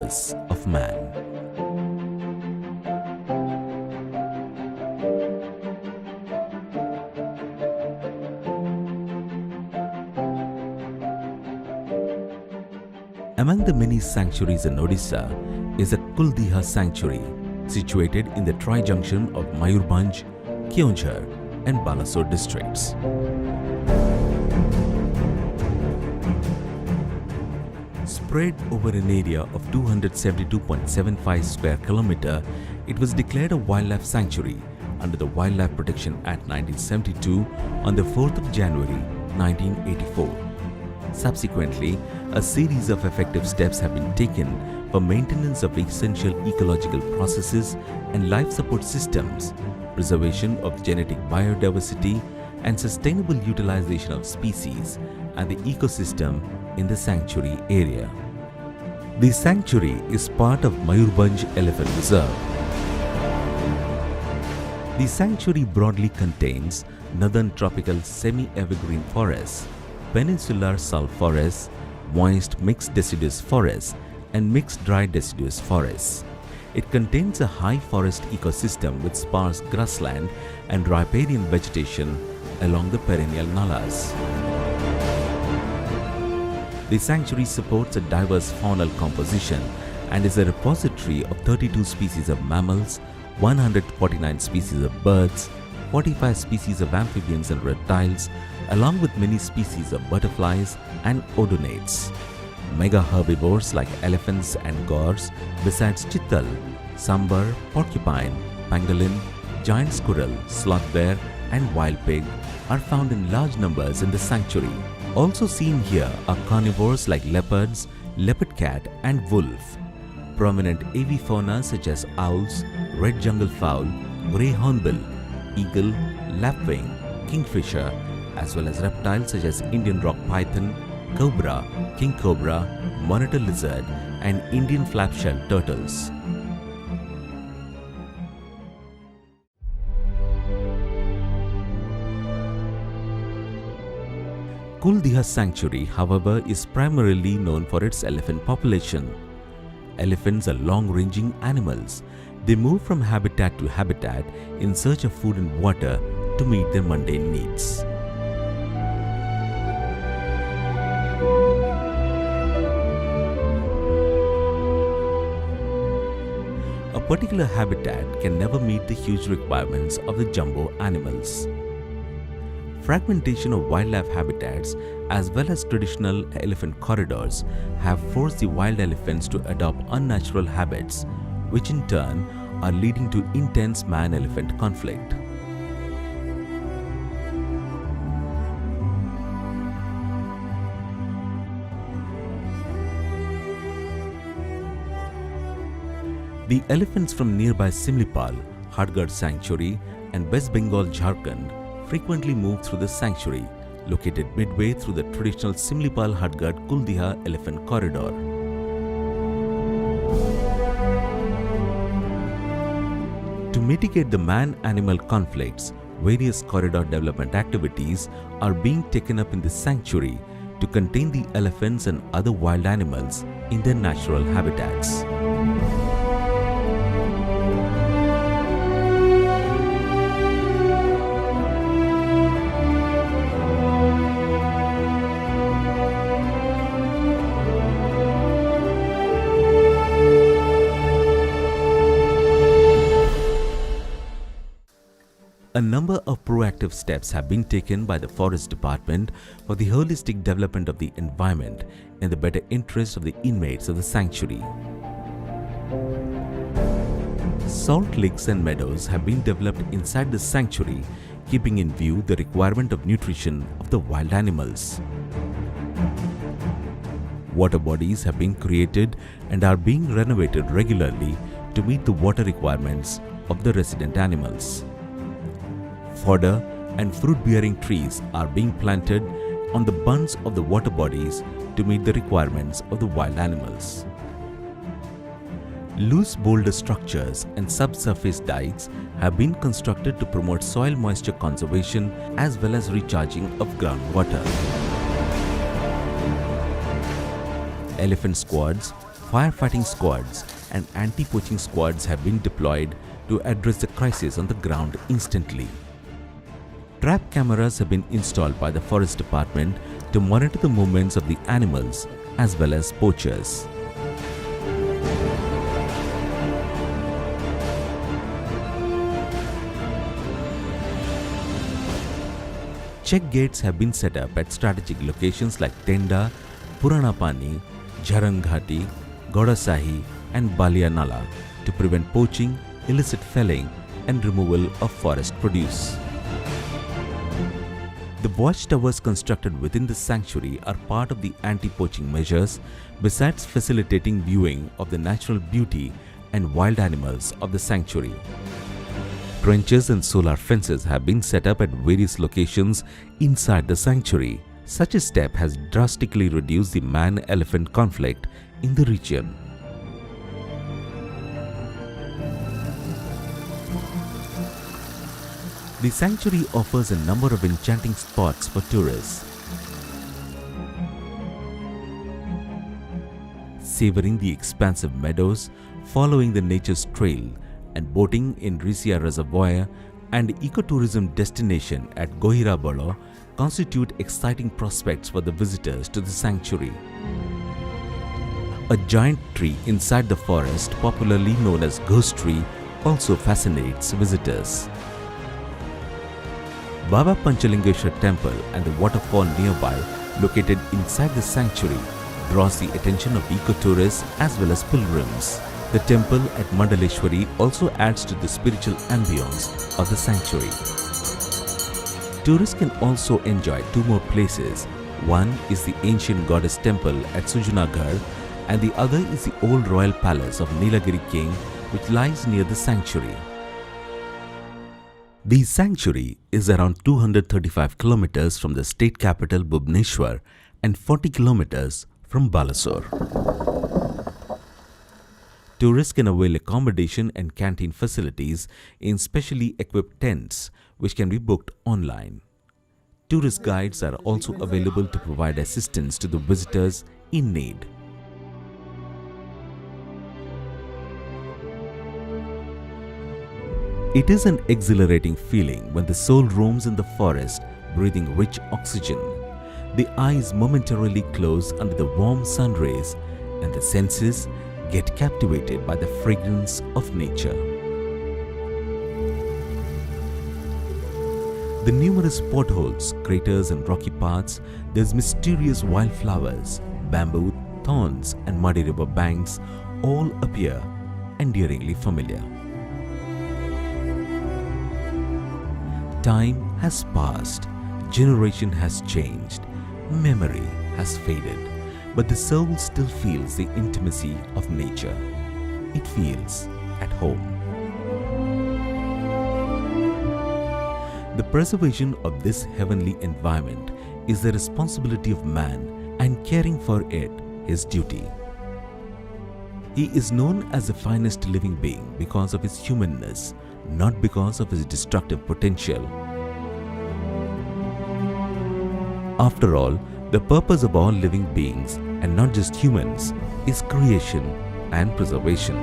of man. Among the many sanctuaries in Odisha is a Kuldiha sanctuary situated in the tri-junction of Mayurbhanj, Keonjhar and Balesore districts. Spread over an area of 272.75 square kilometer, it was declared a wildlife sanctuary under the Wildlife Protection Act 1972 on the 4th of January 1984. Subsequently, a series of effective steps have been taken for maintenance of essential ecological processes and life support systems, preservation of genetic biodiversity, and sustainable utilization of species and the ecosystem in the sanctuary area. The sanctuary is part of Mayurbhanj Elephant Reserve. The sanctuary broadly contains northern tropical semi-evergreen forests, peninsular salt forests, moist mixed deciduous forests, and mixed dry deciduous forests. It contains a high forest ecosystem with sparse grassland and riparian vegetation along the perennial nalas. The sanctuary supports a diverse faunal composition and is a repository of 32 species of mammals, 149 species of birds, 45 species of amphibians and reptiles, along with many species of butterflies and odonates. Mega herbivores like elephants and gores, besides chital, sambar, porcupine, pangolin, giant squirrel, sloth bear and wild pig are found in large numbers in the sanctuary. Also seen here are carnivores like leopards, leopard cat and wolf. Prominent avifauna such as owls, red jungle fowl, grey hornbill, eagle, lapwing, kingfisher, as well as reptiles such as Indian rock python, cobra, king cobra, monitor lizard and Indian flapshell turtles. Kuldiha Sanctuary, however, is primarily known for its elephant population. Elephants are long-ranging animals. They move from habitat to habitat in search of food and water to meet their mundane needs. A particular habitat can never meet the huge requirements of the jumbo animals. Fragmentation of wildlife habitats as well as traditional elephant corridors have forced the wild elephants to adopt unnatural habits, which in turn are leading to intense man-elephant conflict. The elephants from nearby Simlipal, Hadgad Sanctuary and West Bengal, Jharkhand frequently move through the sanctuary, located midway through the traditional Simlipal-Hadgad Kuldiha Elephant Corridor. To mitigate the man-animal conflicts, various corridor development activities are being taken up in the sanctuary to contain the elephants and other wild animals in their natural habitats. A number of proactive steps have been taken by the Forest Department for the holistic development of the environment in the better interest of the inmates of the sanctuary. Salt licks and meadows have been developed inside the sanctuary, keeping in view the requirement of nutrition of the wild animals. Water bodies have been created and are being renovated regularly to meet the water requirements of the resident animals. Fodder and fruit-bearing trees are being planted on the bunds of the water bodies to meet the requirements of the wild animals. Loose boulder structures and subsurface dikes have been constructed to promote soil moisture conservation as well as recharging of groundwater. Elephant squads, firefighting squads and anti-poaching squads have been deployed to address the crisis on the ground instantly. Trap cameras have been installed by the Forest Department to monitor the movements of the animals as well as poachers. Check gates have been set up at strategic locations like Tenda, Puranapani, Jharanghati, Godasahi and Balianala to prevent poaching, illicit felling and removal of forest produce. The watchtowers constructed within the sanctuary are part of the anti-poaching measures, besides facilitating viewing of the natural beauty and wild animals of the sanctuary. Trenches and solar fences have been set up at various locations inside the sanctuary. Such a step has drastically reduced the man-elephant conflict in the region. The sanctuary offers a number of enchanting spots for tourists. Savoring the expansive meadows, following the nature's trail, and boating in Risia Reservoir and ecotourism destination at Gohira Bolo constitute exciting prospects for the visitors to the sanctuary. A giant tree inside the forest, popularly known as Ghost Tree, also fascinates visitors. Baba Panchalingeshwar Temple and the waterfall nearby, located inside the sanctuary, draws the attention of ecotourists as well as pilgrims. The temple at Mandaleshwari also adds to the spiritual ambience of the sanctuary. Tourists can also enjoy two more places. One is the ancient goddess temple at Sujunagarh and the other is the old royal palace of Nilagiri King, which lies near the sanctuary. The sanctuary is around 235 kilometers from the state capital Bhubaneswar and 40 kilometers from Balesore. Tourists can avail accommodation and canteen facilities in specially equipped tents, which can be booked online. Tourist guides are also available to provide assistance to the visitors in need. It is an exhilarating feeling when the soul roams in the forest, breathing rich oxygen. The eyes momentarily close under the warm sun rays and the senses get captivated by the fragrance of nature. The numerous potholes, craters and rocky paths, there's mysterious wildflowers, bamboo, thorns and muddy river banks all appear endearingly familiar. Time has passed, generation has changed, memory has faded, but the soul still feels the intimacy of nature. It feels at home. The preservation of this heavenly environment is the responsibility of man, and caring for it his duty. He is known as the finest living being because of his humanness, not because of his destructive potential. After all, the purpose of all living beings, and not just humans, is creation and preservation.